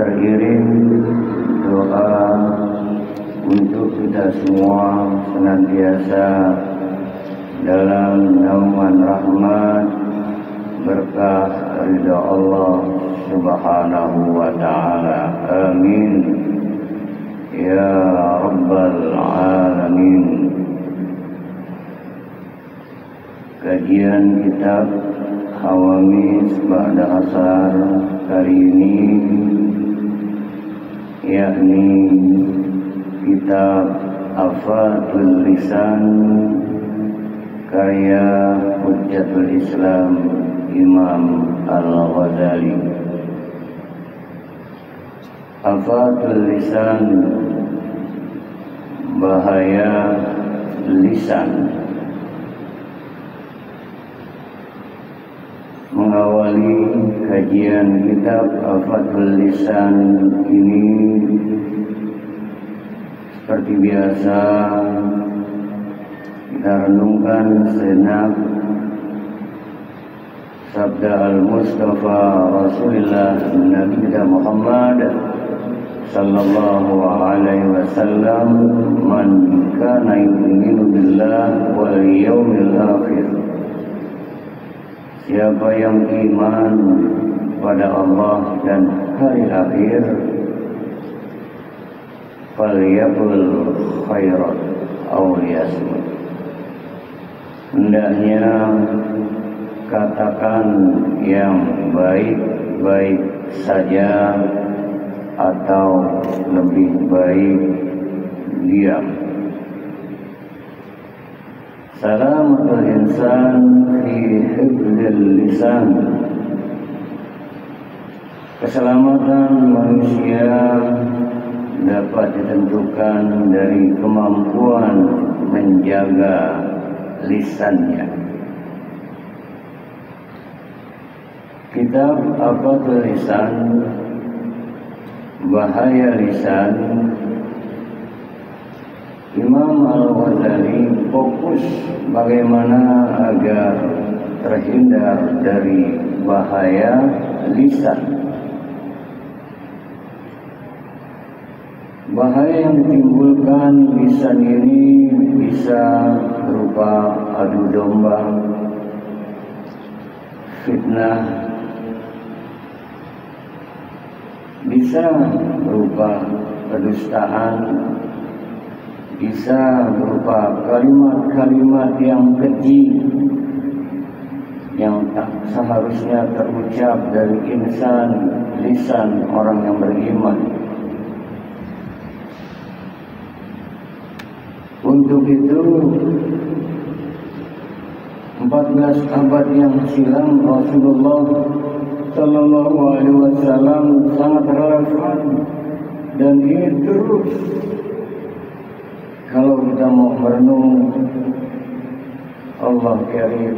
teriring doa untuk kita semua senantiasa dalam naungan rahmat berkah ridha Allah Subhanahu wa ta'ala. Amin ya rabbal alamin. Kajian kitab Hawamis Ba'da Asar kali ini yakni kitab Afatul Lisan karya Hujjatul Islam Imam Al-Ghazali. Afatul Lisan, bahaya lisan. Mengawali kajian kitab Afatul Lisan ini, seperti biasa kita renungkan sejenak sabda Al-Mustafa Rasulullah Nabi kita Muhammad sallallahu alaihi wasallam, man kana yu'minu billah wal yawmil akhir, siapa yang iman pada Allah dan hari akhir, falyaqul khairan aw liyasmut, hendaknya katakan yang baik-baik saja atau lebih baik diam. Salamatul insan fi hifdzil lisan, keselamatan manusia dapat ditentukan dari kemampuan menjaga lisannya. Kitab Afatul Lisan, bahaya lisan, Imam Al-Ghazali fokus bagaimana agar terhindar dari bahaya lisan. Bahaya yang ditimbulkan lisan ini bisa berupa adu domba, fitnah, bisa berupa kedustaan, bisa berupa kalimat-kalimat yang keji yang tak seharusnya terucap dari lisan orang yang beriman. Untuk itu 14 abad yang silam Rasulullah Sallallahu Alaihi Wasallam sangat relevan, dan ini terus kalau kita mau merenung. Allah Karim,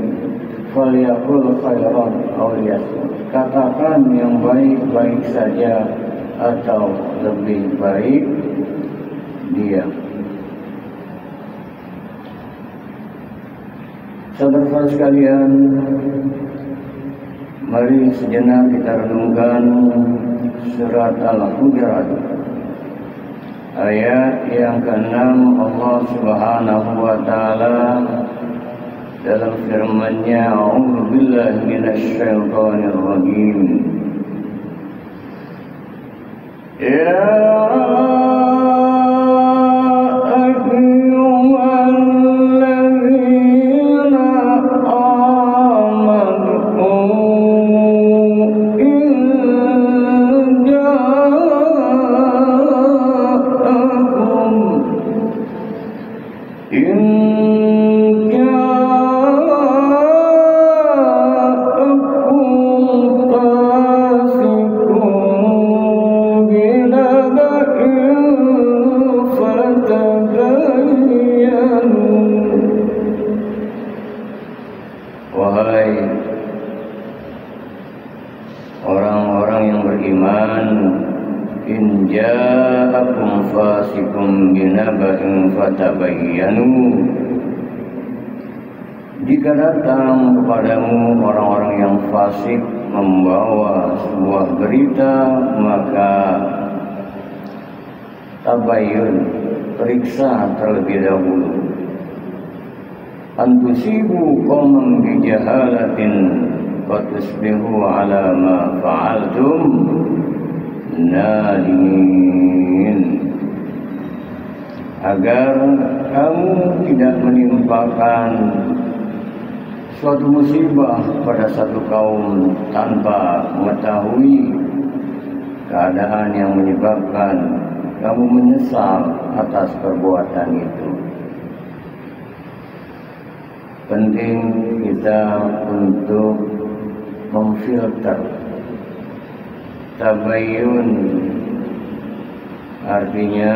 falyaqul khairan aw liyasmut, katakan yang baik-baik saja atau lebih baik diam. Saudara sekalian, mari sejenak kita renungkan surat Al-Hujurat ayat yang ke-6. Allah Subhanahu wa ta'ala dalam firman-Nya, a'udzu billahi minasyaitonir rajim, ya in ja'akum fasiqun binaba'in fatabayyanu, jika datang kepadamu orang-orang yang fasik membawa sebuah berita, maka tabayun, periksa terlebih dahulu. Antusibu qauman bijahalatin fatusbihu ala ma fa'altum nadimin. Agar kamu tidak menimpakan suatu musibah pada satu kaum tanpa mengetahui keadaan yang menyebabkan kamu menyesal atas perbuatan itu. Penting kita untuk memfilter. Tabayun artinya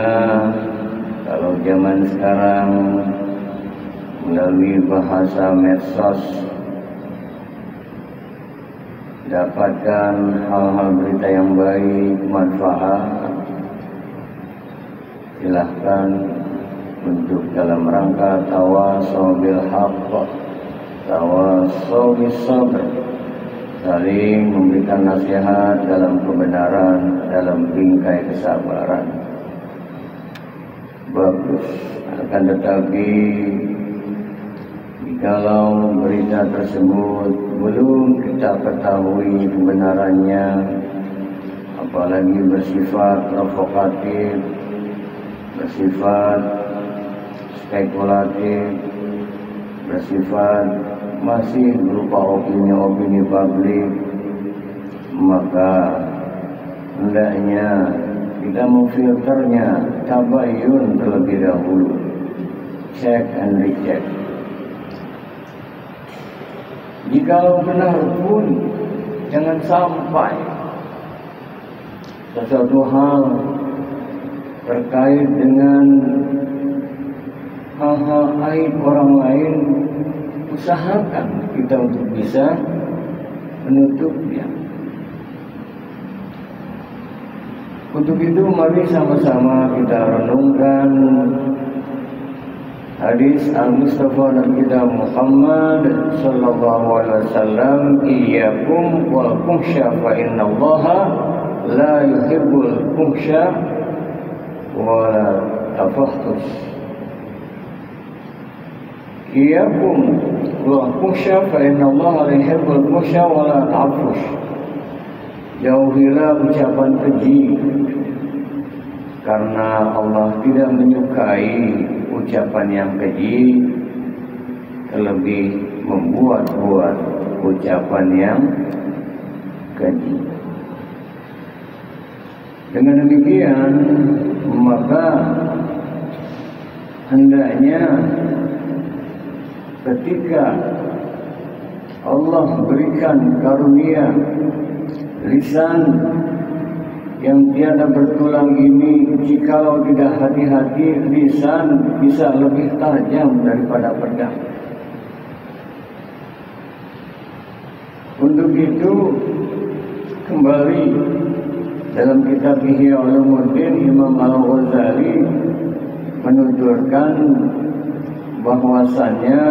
kalau zaman sekarang melalui bahasa medsos dapatkan hal-hal berita yang baik, manfaat, silahkan untuk dalam rangka tawasau bil haqq, tawasau bis sabr, saling memberikan nasihat dalam kebenaran, dalam bingkai kesabaran. Bagus. Akan tetapi jikalau berita tersebut belum kita ketahui kebenarannya, apalagi bersifat provokatif, bersifat spekulatif, bersifat masih berupa opini-opini publik, maka hendaknya kita memfilternya, tabayun terlebih dahulu, check and recheck. Jikalau benar pun jangan sampai sesuatu hal terkait dengan hal-hal aib orang lain, usahakan kita untuk bisa menutupnya. Untuk itu mari sama-sama kita renungkan hadis Al-Mustafa Nabi kita Muhammad sallallahu alaihi wasallam, iyyakum wal fuhsya fa innallaha la yuhibbul fuhsya wa la tafahhus. Iyyakum wal fuhsya fa innallaha la yuhibbul fuhsya wa la tafahhus. Jauhilah ucapan keji, karena Allah tidak menyukai ucapan yang keji, terlebih membuat-buat ucapan yang keji. Dengan demikian, maka hendaknya ketika Allah berikan karunia lisan yang tiada bertulang ini, jikalau tidak hati-hati, lisan bisa lebih tajam daripada pedang. Untuk itu, kembali dalam kitab Ihya Ulumuddin, Imam Al-Ghazali menuturkan bahwasannya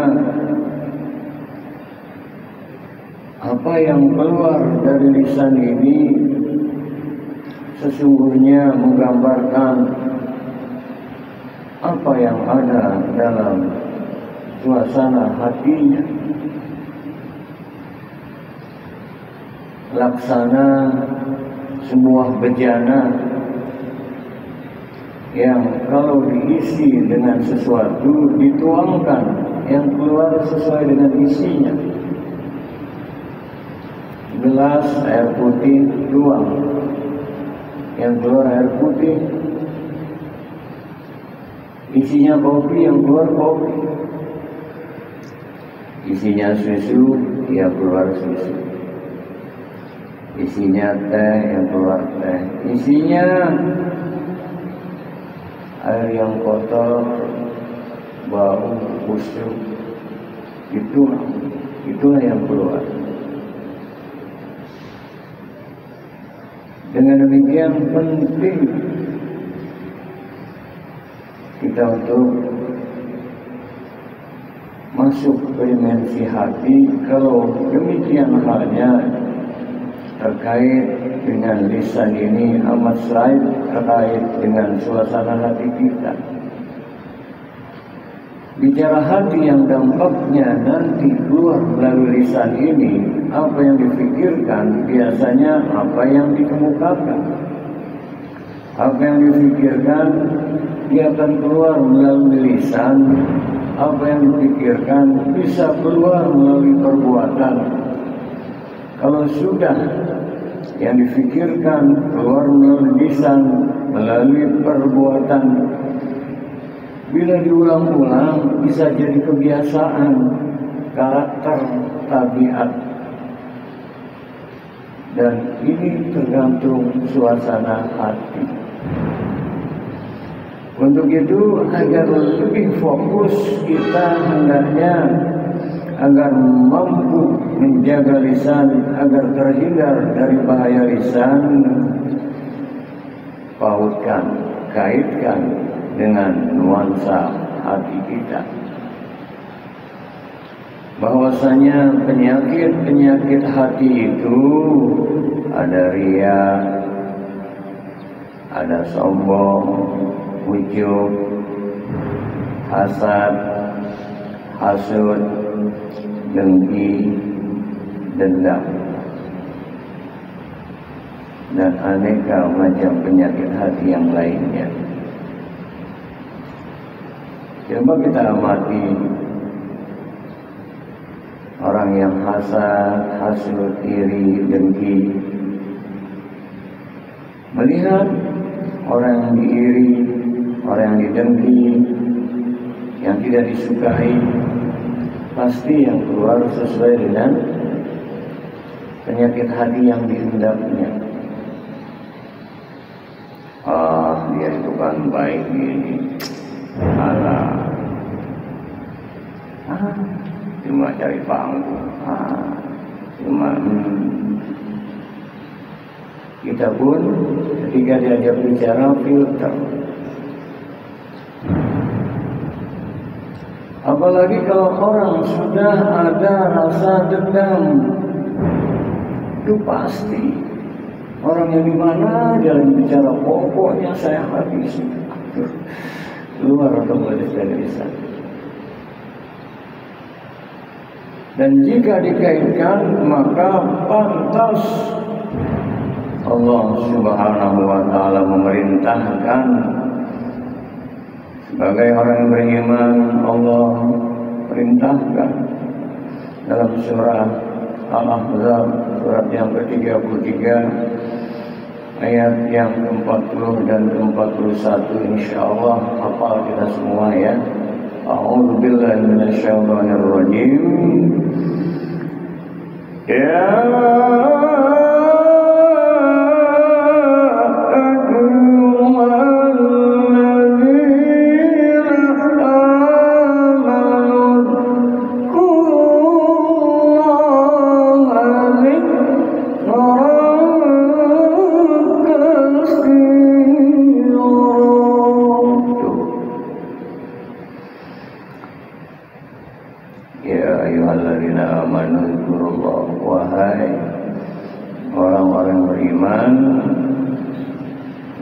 apa yang keluar dari lisan ini sesungguhnya menggambarkan apa yang ada dalam suasana hatinya. Laksana sebuah bejana yang kalau diisi dengan sesuatu dituangkan, yang keluar sesuai dengan isinya. Gelas air putih tuang, yang keluar air putih. Isinya kopi, yang keluar kopi. Isinya susu, ya keluar susu. Isinya teh, yang keluar teh. Isinya air yang kotor, bau, busuk, itulah yang keluar. Dengan demikian penting kita untuk masuk ke dimensi hati. Kalau demikian halnya terkait dengan lisan ini amat selain terkait dengan suasana hati kita. Bicara hati yang dampaknya nanti keluar melalui lisan ini, apa yang difikirkan biasanya apa yang dikemukakan. Apa yang difikirkan dia akan keluar melalui lisan. Apa yang dipikirkan bisa keluar melalui perbuatan. Kalau sudah yang difikirkan keluar melalui lisan, melalui perbuatan, bila diulang-ulang bisa jadi kebiasaan, karakter, tabiat. Dan ini tergantung suasana hati. Untuk itu agar lebih fokus kita hendaknya agar mampu menjaga lisan agar terhindar dari bahaya lisan, pautkan, kaitkan dengan nuansa hati kita. Bahwasanya penyakit-penyakit hati itu ada riya, ada sombong, ujub, hasad, hasud, dengki, dendam, dan aneka macam penyakit hati yang lainnya. Coba kita amati orang yang hasad, hasud, iri, dengki, melihat orang yang diiri, orang yang didengki, yang tidak disukai, pasti yang keluar sesuai dengan penyakit hati yang dihendaknya. Dia itu kan baik ini, alah, cuma cari panggung, cuma kita pun ketika diajak bicara filter. Apalagi kalau orang sudah ada rasa dendam, itu pasti orang yang dimana jalan bicara pokoknya saya habisi, keluar otomatis dari lisan. Dan jika dikaitkan maka pantas Allah Subhanahu wa Ta'ala memerintahkan sebagai orang yang beriman. Allah perintahkan dalam surah Al-Ahzab, surat yang ke-33 ayat yang ke-40 dan ke-41. Insyaallah hafal kita semua ya. A'udzu billahi minasyaitonir rajim. Ya ayyuhalladzina amanu dzkurullah, wahai orang-orang beriman,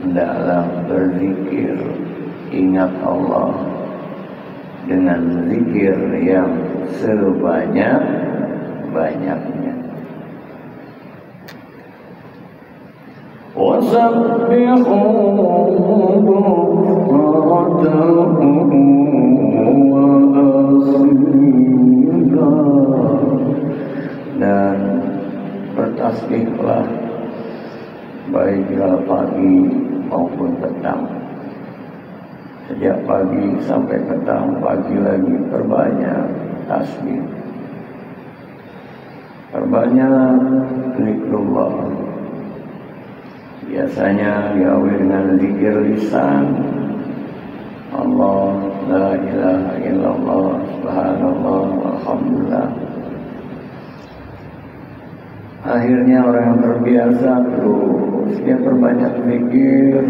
hendaklah berzikir, ingat Allah dengan zikir yang sebanyak-banyaknya. Wasabbihu dan bertasbihlah baik pagi maupun petang. Sejak pagi sampai petang, pagi lagi perbanyak tasbih, perbanyak zikrullah. Biasanya diawali dengan zikir lisan, Allah, la ilaha illallah, subhanallah, alhamdulillah. Akhirnya orang yang terbiasa terus dia perbanyak zikir,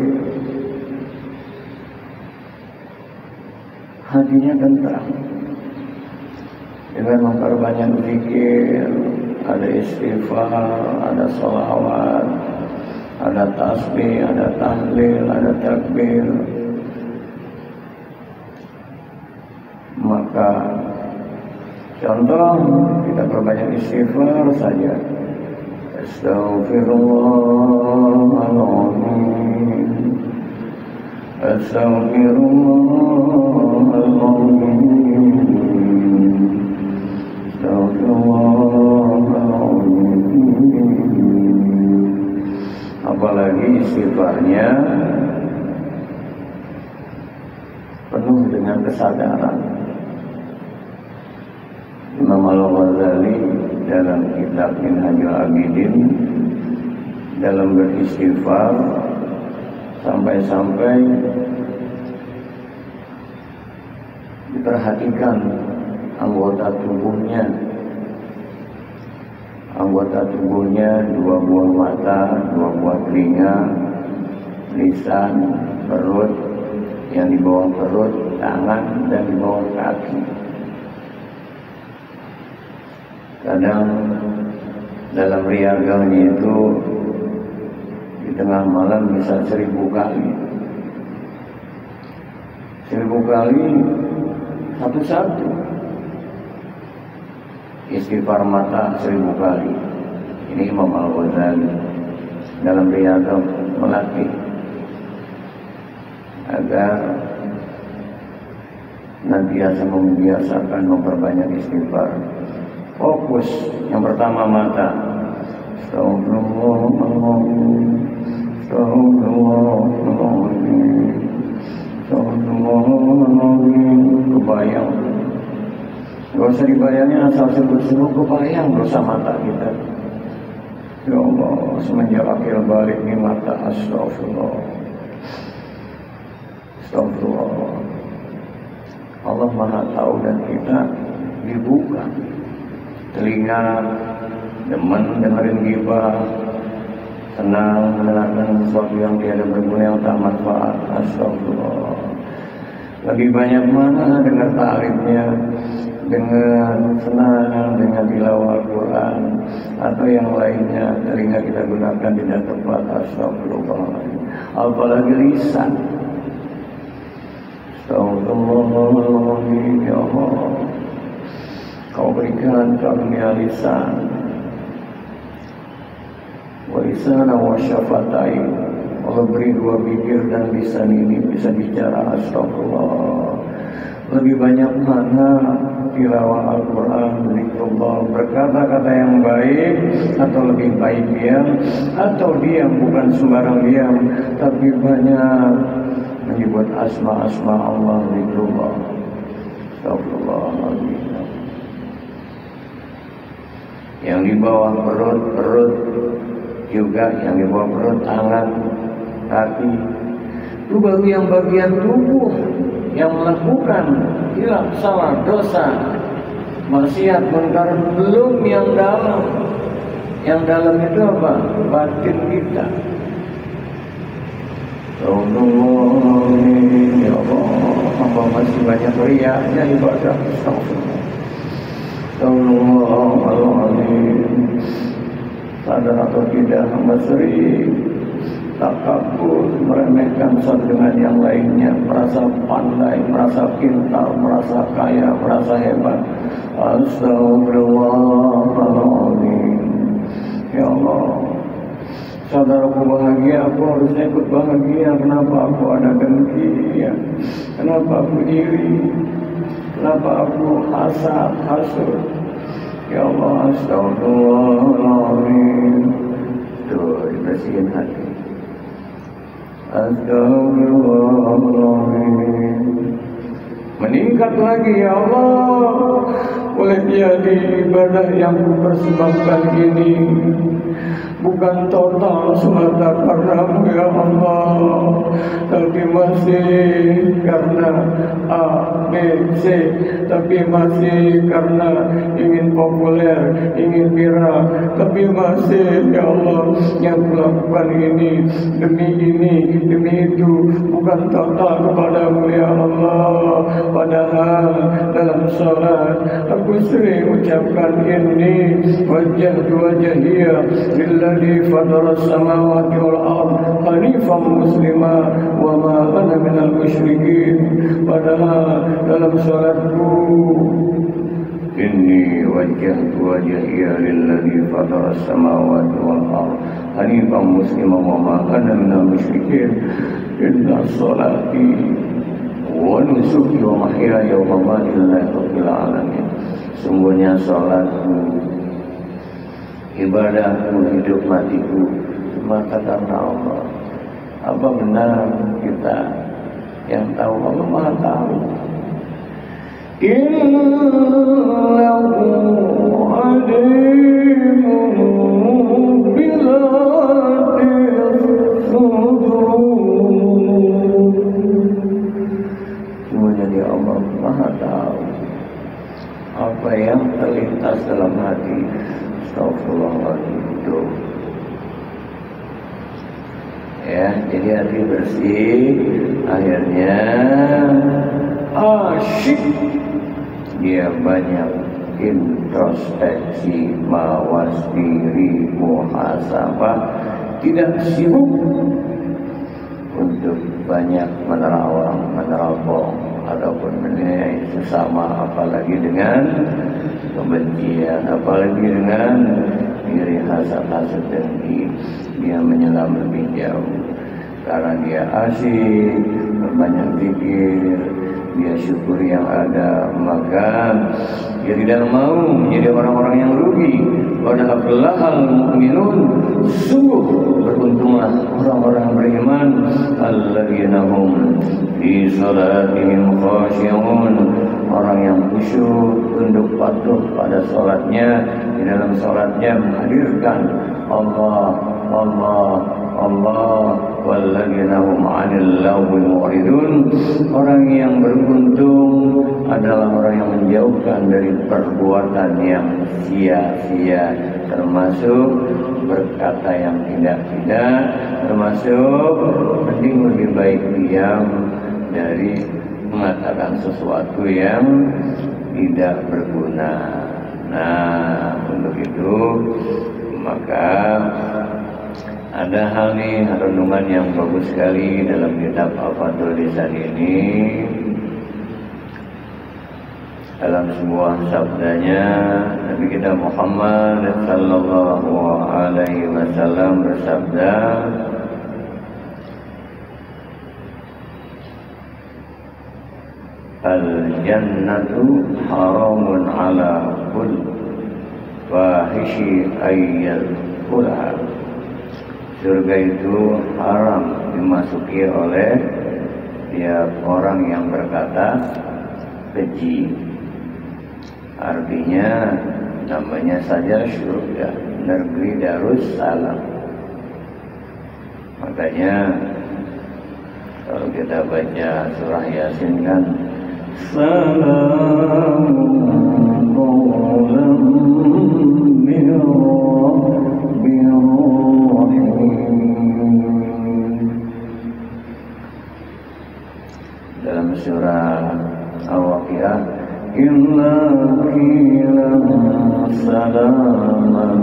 hatinya tenteram. Dengan memperbanyak zikir, ada istighfar, ada sholawat, ada tasbih, ada tahlil, ada takbir. Maka contoh kita perbanyak istighfar saja. Astaghfirullahaladzim, astaghfirullahaladzim, astaghfirullahaladzim. Apalagi istighfarnya penuh dengan kesadaran. Imam Al-Ghazali dalam kitab Minhajul Abidin dalam beristighfar sampai-sampai diperhatikan anggota tubuhnya, dua buah mata, dua buah telinga, lisan, perut, yang di bawah perut, tangan, dan di bawah kaki. Kadang dalam riaganya itu di tengah malam bisa 1000 kali. 1000 kali satu-satu. Istighfar mata 1000 kali. Ini Imam Al-Ghazali dalam riadah melatih agar nantiasa membiasakan memperbanyak istighfar. Fokus yang pertama mata. Astagfirullahaladzim, astagfirullahaladzim, astagfirullahaladzim. Kebayang. Gak usah dibayangin, asal sebut-sebut kebayang dosa mata kita. Ya Allah, semenjak akhir balik ini mata, astagfirullah, astagfirullah. Allah Maha tahu dan kita dibuka. Telinga demen dengerin ghibah, senang mendengarkan sesuatu yang tiada berguna, yang tak manfaat. Astagfirullah. Lebih banyak mana dengar ta'rifnya, dengan senang, dengan tilawah Al-Quran atau yang lainnya, telinga kita gunakan tidak tepat. Astagfirullahaladzim. Apalagi lisan. Astagfirullahaladzim. Ya Allah, Kau berikan karunia lisan, walisana wa syafatai. Allah beri 2 bibir dan lisan ini bisa bicara. Astagfirullah. Lebih banyak mana tilawah Al-Quran, zikrullah, berkata-kata yang baik, atau lebih baik diam, atau diam bukan sembarang diam, tapi banyak menyebut asma-asma Allah, zikrullah. Astagfirullahaladzim. Yang di bawah perut juga, yang di bawah perut, tangan, kaki, itu baru yang bagian tubuh yang melakukan hilaf, salah, dosa, maksiat, munkar, belum yang dalam. Yang dalam itu apa? Batin kita. Ya Allah, masih banyak riaknya ibadah. Astagfirullahaladzim. Sadar atau tidak, hamba sering takabur, meremehkan satu dengan yang lainnya, merasa pandai, merasa pintar, merasa kaya, merasa hebat. Astagfirullahaladzim. Ya Allah, sadar aku bahagia, aku harusnya ikut bahagia. Kenapa aku ada dengki? Ya? Kenapa aku iri? Kenapa aku hasud? Ya Allah, astagfirullahaladzim. Tuh, dibersihin hati. Astagfirullahaladzim. Meningkat lagi, ya Allah. Boleh jadi ibadah yang kupersembahkan ini bukan total semata karenamu, ya Allah, tapi masih karena A, B, C, tapi masih karena ingin populer, ingin viral, tapi masih ya Allah yang melakukan ini demi itu, bukan total kepadamu ya Allah. Padahal dalam salat aku sering ucapkan ini, wajjahtu wajhiya lilladzi fataras samawati wal ardh hanifan muslima wa ma ana minal musyrikin. Padahal dalam salatku inni wajjahtu wajhiya lilladzi fataras samawati wal ardh hanifan muslima wa ma ana minal musyrikin. Inna salati wa nusuki wa mahyaya wa mamati lillahi rabbil alamin. Sungguhnya salatku, ibadahku, hidup matiku semata karena Allah. Apa benar kita yang tahu? Allah Maha tahu. Innahu alimun bizatis sudur. Semuanya dia Allah Maha tahu apa yang terlintas dalam hati. Astagfirullahaladzim. Itu ya, jadi hati bersih, akhirnya asyik, dia banyak introspeksi, mawas diri, muhasabah, tidak sibuk untuk banyak menerawang, meneropong ataupun menilai sesama, apalagi dengan kebencian, apalagi dengan iri, hasad, dengki. Dia menyelam lebih jauh karena dia asyik, banyak zikir, dia syukur yang ada, maka dia tidak mau menjadi orang-orang yang rugi. Padahal aflahal mu'minun, sungguh beruntunglah orang-orang yang beriman, alladzina hum fi salatihim khashi'un, orang yang khusyuk, tunduk patuh pada salatnya, di dalam salatnya menghadirkan Allah, walladzina hum 'anil lagwi mu'ridun. Orang yang beruntung adalah orang yang menjauhkan dari perbuatan yang sia-sia, termasuk berkata yang tidak-tidak, termasuk mending lebih baik diam dari mengatakan sesuatu yang tidak berguna. Nah, untuk itu maka ada hal nih, renungan yang bagus sekali dalam kitab Al-Fadhul Lisan ini. Dalam sebuah sabdanya Nabi kita Muhammad sallallahu alaihi wasallam bersabda, al-jannatu haramun ala kulli fahishi ayyal kulha. Surga itu haram dimasuki oleh tiap orang yang berkata keji. Artinya namanya saja surga, negeri Darussalam. Makanya kalau kita baca surah Yasin kan, salamun qawlan min rabbir rahim. Dalam surah Al-Waqiah, Inna qila salaman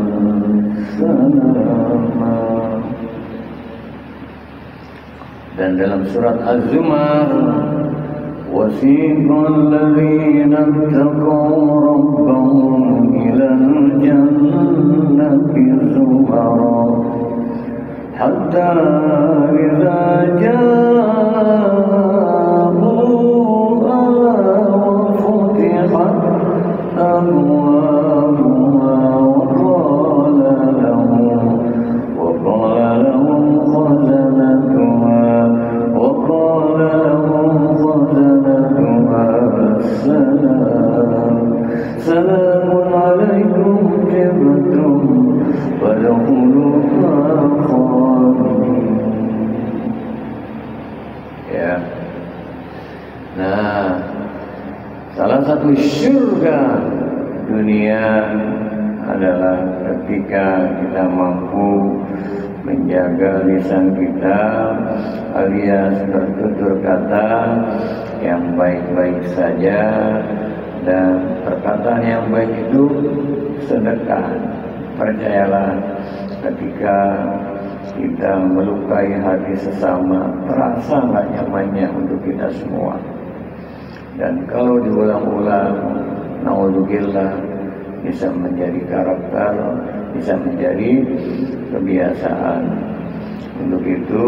salama. Dan dalam surat Az-Zumar, wasiqal ladzina taqaw rabbahum ilal jannati zumara hatta idza salamun alaikum tibtum fadkhuluha khalidin. surga dunia adalah ketika kita mampu menjaga lisan kita alias bertutur kata yang baik-baik saja, dan perkataan yang baik itu sedekah. Percayalah, ketika kita melukai hati sesama, terasa nggak nyamannya untuk kita semua. Dan kalau diulang-ulang, naudzubillah, bisa menjadi karakter, bisa menjadi kebiasaan. Untuk itu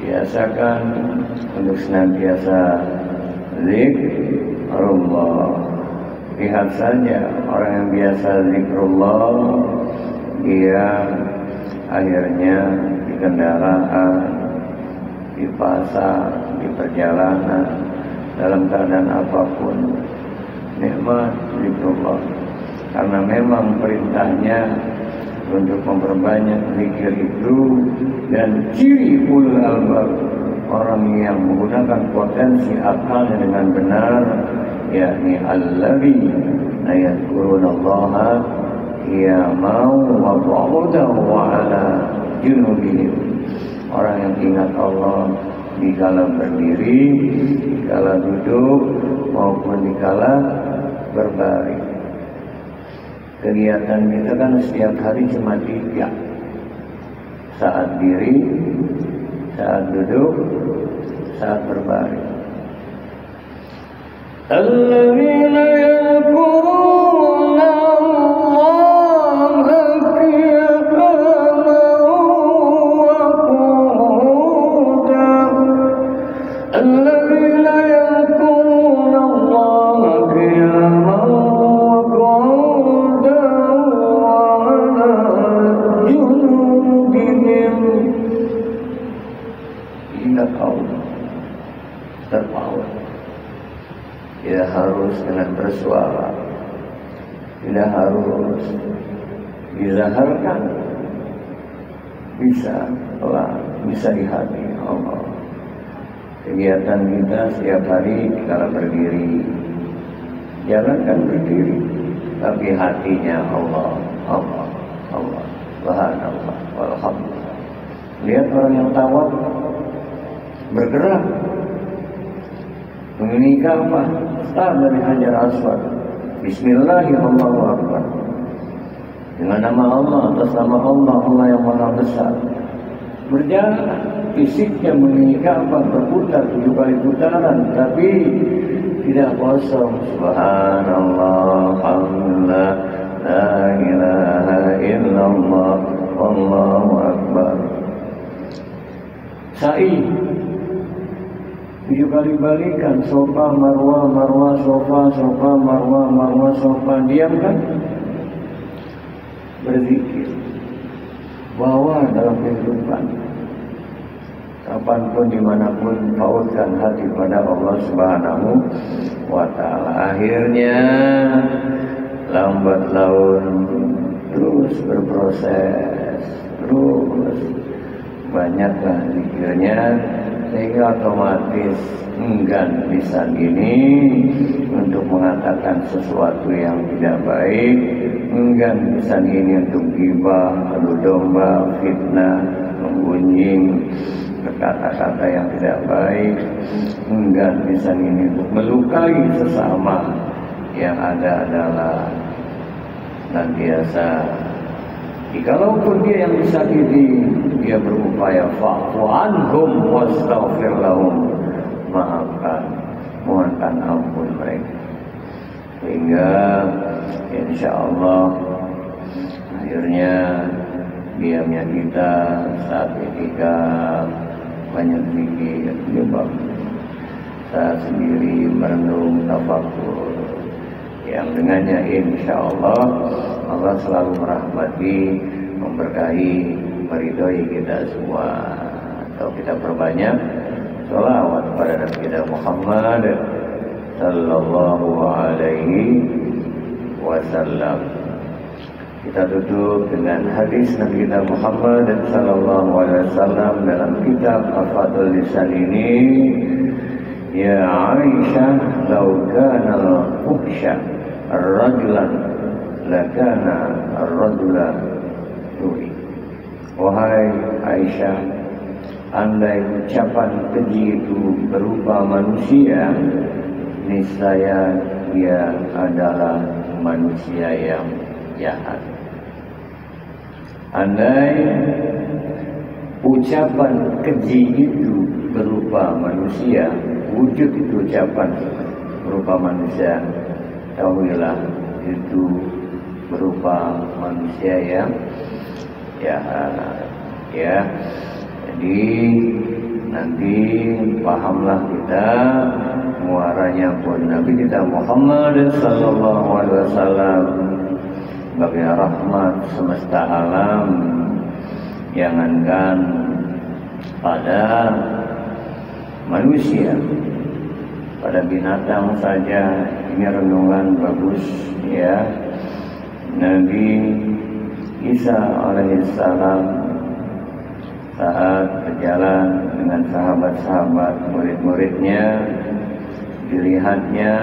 biasakan untuk senantiasa zikrullah. Lihat saja orang yang biasa zikrullah, dia akhirnya di kendaraan, di pasar, di perjalanan, dalam keadaan apapun, nikmat zikrullah. Karena memang perintahnya untuk memperbanyak zikir itu, dan ciri ulul albab, orang yang menggunakan potensi akalnya dengan benar, yakni allazi la yadhkurunallaha qiyaman wa qu'udan wa 'ala junubihim. Orang yang ingat Allah di kala berdiri, di kala duduk, maupun di kala berbaring. Kegiatan kita kan setiap hari cuma 3. Saat diri, saat duduk, saat berbaring. Alladzina yadhkuruna Allaha qiyaman wa qu'udan. Alladzina yadhkuruna Allaha qiyaman wa qu'udan wa 'ala junubihim. Ingat Allah terpaut. Tidak harus dengan bersuara, tidak harus dizaharkan, bisa pelan, bisa di hati Allah. Kegiatan kita setiap hari kalau berdiri, jalankan berdiri, tapi hatinya Allah, Allah, Allah, subhanallah, walhamdulillah. Lihat orang yang tawaf bergerak, mengikat apa? Start dari Hajar Aswad, Bismillahirrahmanirrahim, dengan nama Allah, atas nama Allah, Allah yang maha besar. Berjalan, fisiknya mengikat apa? Berputar 7 kali putaran, tapi tidak kosong. Subhanallah, alhamdulillah, la ilaha illallah, wallahu akbar. Sa'i 7 kali balikan, sofa marwah, marwah sofa, sofa marwah, marwah sofa. Diam kan? Berzikir, bawa dalam kehidupan. Kapanpun, dimanapun, pautkan hati pada Allah Subhanahu wa Ta'ala. Akhirnya lambat laun terus berproses, terus banyaklah zikirnya, sehingga otomatis enggan lisan ini untuk mengatakan sesuatu yang tidak baik, enggan lisan ini untuk ghibah, adu domba, fitnah, menggunjing, berkata-kata yang tidak baik, enggan lisan ini untuk melukai sesama. Yang ada adalah senantiasa, jikalaupun dia yang disakiti, dia berupaya fa'fu anhum wastaghfir lahum, maafkan, mohonkan ampun mereka. Sehingga insyaallah akhirnya diamnya kita saat ketika banyak zikir, coba saat sendiri merenung tafakur, yang dengannya insyaallah Allah selalu merahmati, memberkahi, meridhoi kita semua. Atau kita perbanyak sholawat pada Nabi kita Muhammad sallallahu alaihi wasallam. Kita tutup dengan hadis Nabi kita Muhammad sallallahu alaihi wasallam dalam kitab Afadul Lisan ini, Ya Aisyah, law kana al-fuhsha rajulan lakana ar-rajula turi. Wahai Aisyah, andai ucapan keji itu berupa manusia, niscaya dia adalah manusia yang jahat. Andai ucapan keji itu berupa manusia, wujud itu ucapan berupa manusia, tahuilah itu berupa manusia yang jahat. Ya, jadi nanti pahamlah kita muaranya pun Nabi kita Muhammad sallallahu alaihi wasallam sebagai rahmat semesta alam. Jangankan pada manusia, pada binatang saja ini renungan bagus ya. Nabi Isa alaihissalam saat berjalan dengan sahabat-sahabat murid-muridnya, dilihatnya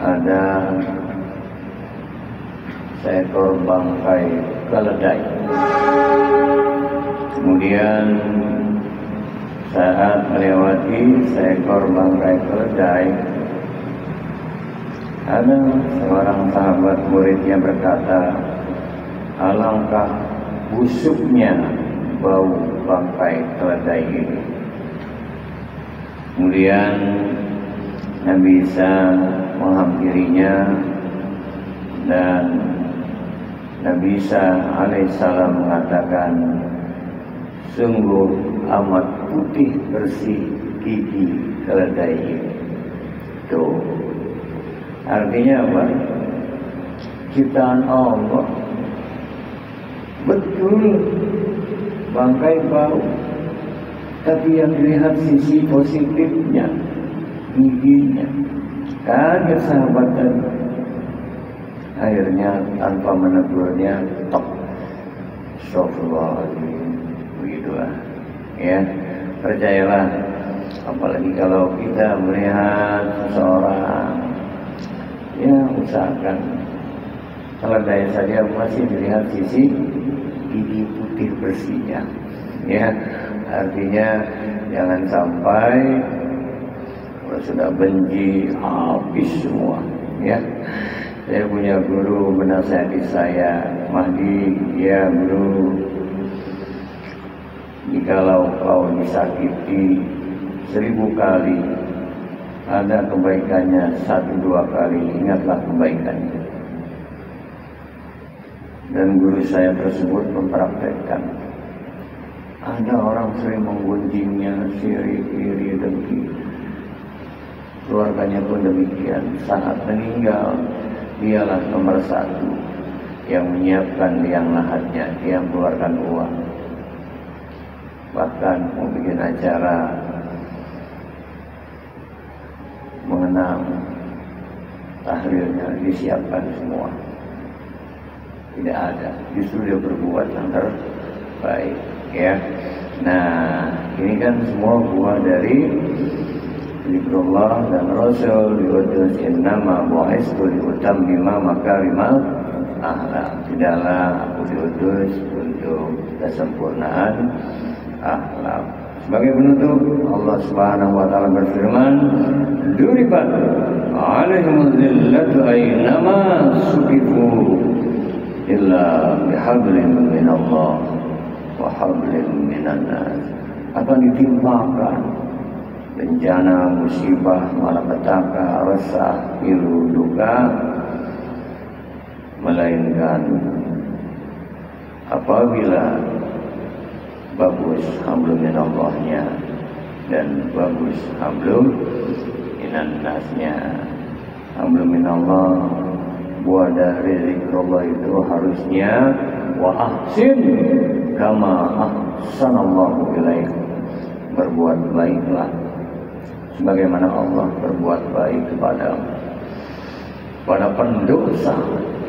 ada seekor bangkai keledai. Kemudian saat melewati seekor bangkai keledai, ada seorang sahabat muridnya berkata, alangkah busuknya bau bangkai keledai ini. Kemudian Nabi Isa menghampirinya dan Nabi Isa alaihissalam mengatakan, sungguh amat putih bersih gigi keledai ini. Tuh, artinya apa? Ciptaan Allah. Betul, bangkai bau, tapi yang dilihat sisi positifnya, giginya. Kaget sahabat tadi. Akhirnya tanpa menegurnya, tok, astagfirullahaladzim, begitulah. Ya, percayalah, apalagi kalau kita melihat seseorang, ya usahakan keledai saja masih dilihat sisi gigi putih bersihnya. Ya, artinya jangan sampai kalau sudah benci habis semua. Ya, saya punya guru menasihati saya, Mahdi, ya guru, jikalau kau disakiti 1000 kali, ada kebaikannya 1-2 kali, ingatlah kebaikannya. Dan guru saya tersebut mempraktekkan. Ada orang sering menggunjingnya, sirik, iri, dengki. Keluarganya pun demikian. Saat meninggal, dialah nomor 1 yang menyiapkan liang lahatnya, yang mengeluarkan uang. Bahkan mau bikin acara mengenang tahlilnya, disiapkan semua. Tidak ada, justru dia berbuat yang terbaik. Ya, nah ini kan semua buah dari zikrullah dan Rasul diutus innama bu'istu liutammima makarimal akhlak. Tidaklah aku diutus untuk kesempurnaan akhlak. Sebagai penutup, Allah Subhanahu wa taala berfirman, "Duribat 'alaihimuz zillatu aynama suqifu illa bihablin minallah wa hablin minan nas." Akan ditimpakan bencana, musibah, malapetaka, resah, pilu, duka, melainkan apabila bagus hablum minallahnya dan bagus hablum minan nasnya. Hablum minallah, buah dari zikrullah itu harusnya wa ahsin kama ahsanallahu ilaik, berbuat baiklah sebagaimana Allah berbuat baik kepada pendosa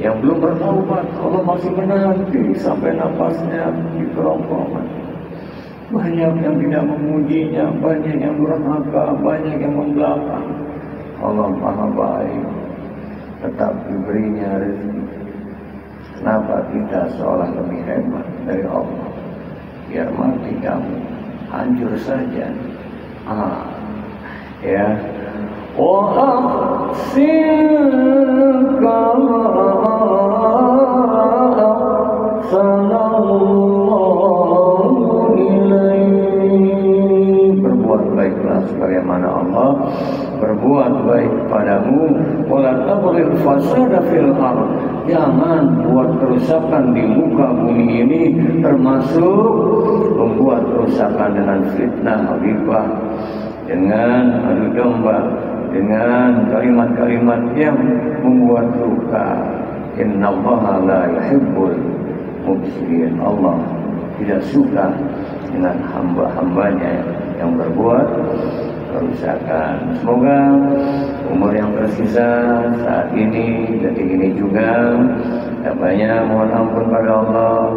yang belum bertaubat. Allah masih menanti sampai nafasnya di kerongkongan. Banyak yang tidak memujinya, banyak yang durhaka, banyak yang membelakang. Allah Maha Baik, tetap diberinya rezeki. Kenapa kita seolah lebih hebat dari Allah? Biar mati kamu, hancur saja. Ya. وأحسن كما أحسن الله إليك. Berbuat baiklah sebagaimana Allah berbuat baik padamu. Wala tabghil fasada fil ardh. Jangan buat kerusakan di muka bumi ini, termasuk membuat kerusakan dengan fitnah, ribah, dengan adu domba, dengan kalimat-kalimat yang membuat luka. Innallaha la yuhibbul mufsidin. Allah tidak suka dengan hamba-hambanya yang berbuat kerusakan. Semoga umur yang tersisa saat ini, detik ini juga, banyak mohon ampun pada Allah.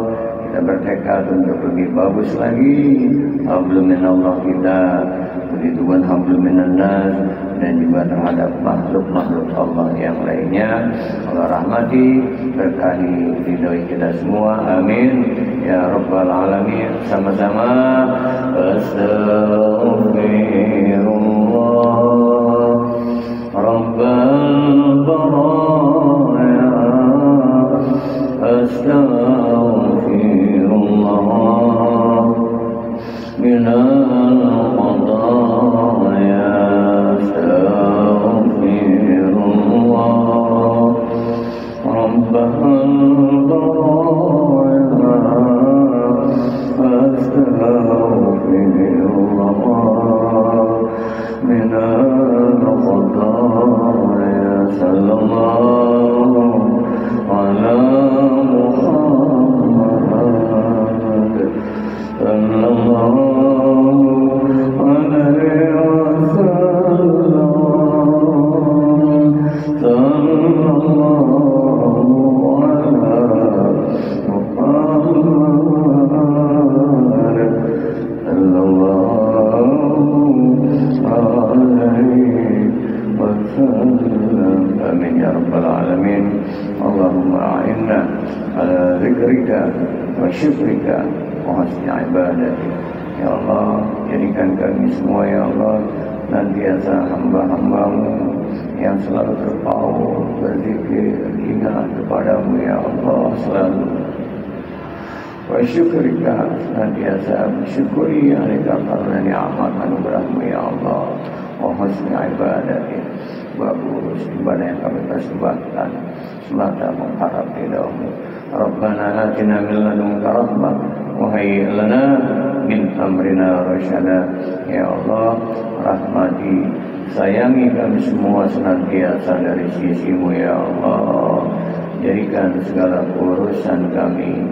Kita bertekad untuk lebih bagus lagi. Hablum minallah kita, begitu pun hablum minannas, dan juga terhadap makhluk-makhluk Allah yang lainnya. Allah rahmati, berkahi, ridhoi kita semua. Amin ya rabbal alamin. Sama-sama astaghfirullah rabbal baraya, astaghfirullah minal qadaya, astaghfirullah rabbal baraya, astaghfirullah minal qadaya. Sallallahu ala Muhammad, sallallahu alaihi wasallam, sallallahu ala Muhammad, sallallahu alaihi wasallam. Amin ya rabbal alamin. Allahumma a'inna ala zikrika wa syukrika wa husni ibadatik. Ya Allah, jadikan kami semua ya Allah nantiasa hamba-hambamu yang selalu terpaut berzikir, ingat kepadamu ya Allah selalu. Wa syukrika, nantiasa bersyukuri alika karena ni'mat anugerahmu ya Allah. Wa husni ibadatik, bagus ibadah yang kami persembahkan semata mengharap ridhamu. Rabbana atina min ladunka rahmah wa hayyi' lana min amrina rasyada. Ya Allah, rahmati, sayangi kami semua senantiasa dari sisimu ya Allah. Jadikan segala urusan kami,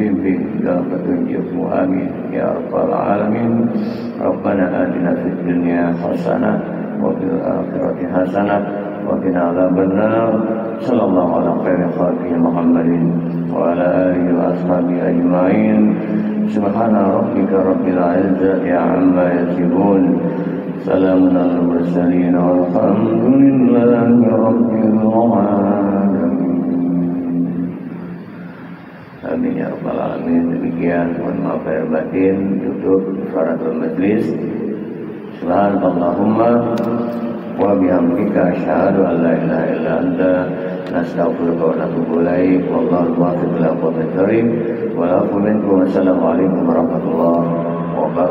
bimbing dalam petunjukmu. Amin ya rabbal alamin. Rabbana atina fid dunya hasanah wa fil akhirati hasanah wa qina adzabannar. Sallallahu ala khairi khalqihi Muhammadin wa ala alihi wa ashabihi ajma'in. Subhana rabbika rabbil izzati amma yasifun, salamun alal mursalin, walhamdulillahi rabbil alamin. Amin ya rabbal alamin. Demikian, mohon maaf lahir batin. Tutup kifaratul majlis. Subhanallahumma wa bihamdika asyhadu an la ilaha illa anta, nastaghfiruka wa natubu ilaik. Wallahu muwaffiq ila aqwamit thoriq. Wa lafu minkum. Wassalamu alaikum warahmatullahi wabarakatuh.